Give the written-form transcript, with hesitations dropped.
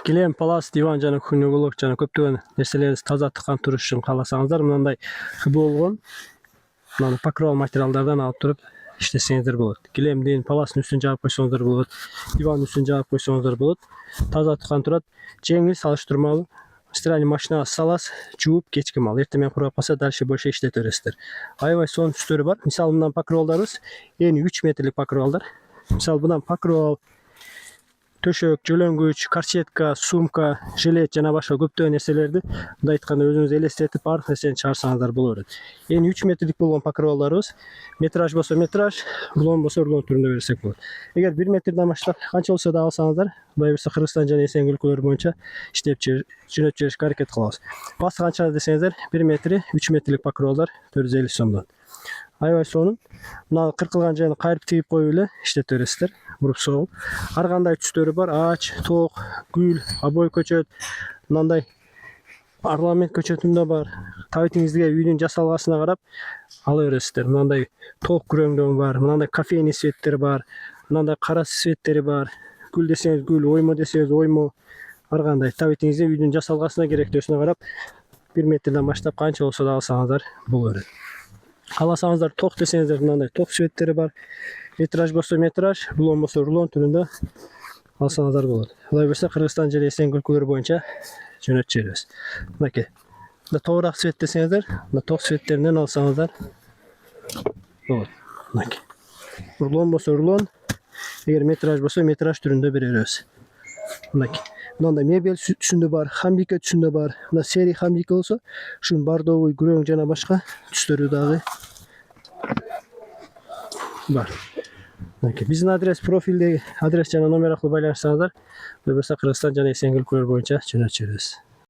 Килем, палас, диван жана күнөгөлөк жана көптөгөн нерселерди таза туруш үчүн кааласаңыздар, мындай болгон мына покров материалдардан алып туруп иштесеңиздер болот. Килемдин, паластын үстүн жаап койсоңуздар болот, дивандын үстүн жаап койсоңуздар болот. Таза турат, жеңил, салыштырмалуу. Стиральный машинага саласыз, жууп кечки мал. Эртең менен курап калса, дальше больше иштете бересиздер. Аябай сонун түстөрү бар. Мисалы, мындан покровларыбыз эни 3 метрлик покровалдар. Мисалы, мындан покров, төшөк, жөлөңгүч, корсетка, сумка, жилет жана башка көптөгөн нерселерди мындай айтканда өзүңүз элестетип баардык нерсени чыгарсаңыздар боло берет. Эни 3 метрлик болгон покроваларыбыз метраж болсо метраж, рулон болсо рулон түрүндө берсек болот. Эгер 1 метрден баштап канча болсо да алсаңыздар, Кудай буйрса Кыргызстан жана Эсен өлкөлөрү боюнча иштеп жөнөтүп жиберишке аракет кылабыз. Басы канча десеңиздер, 1 метри 3 метрлик покровалар 450 сомдон. Аябай сонун. Мына кыркылган жерин кайрып тигип коюп эле иштете бересиздер. Буруп согуп. Ар кандай түстөрү бар. Ач, ток, гүл, обой көчөт, мындай парламент көчөтүндө бар. Табитиңизге үйдүн жасалгасына карап ала бересиздер. Мындай ток күрөңдөн бар, мындай кофейный светтер бар, мындай кара светтери бар. Гүл десеңиз гүл, оймо десеңиз оймо. Ар кандай табитиңизге үйдүн жасалгасына керектүүсүнө карап 1 метрден баштап канча болсо да алсаңыздар боло берет. Кааласаңыздар ток десеңиздер, мындай ток светтери бар. Метраж болсо метраж, рулон болсо рулон түрүндө алсаңыздар болот. Кудай буйрса Кыргызстан жана Эсен өлкөлөрү боюнча жөнөтүп жиберебиз. Мынакей. Мына тоорак свет десеңиздер, мына ток светтеринен алсаңыздар болот. Мынакей. Рулон болсо рулон, эгер метраж болсо метраж түрүндө бере беребиз. Мынакей. Мындай мебель түсүндө бар, хамбика түсүндө бар. Мына серий хамбика болсо, ушунун бордовый, күрөң жана башка түстөрү дагы бар. Мынакей. Биздин адрес профилдеги адрес жана номер аркылуу байланышсаңыздар, Кыргызстан жана Эсен өлкөлөрү боюнча жөнөтүп жиберебиз.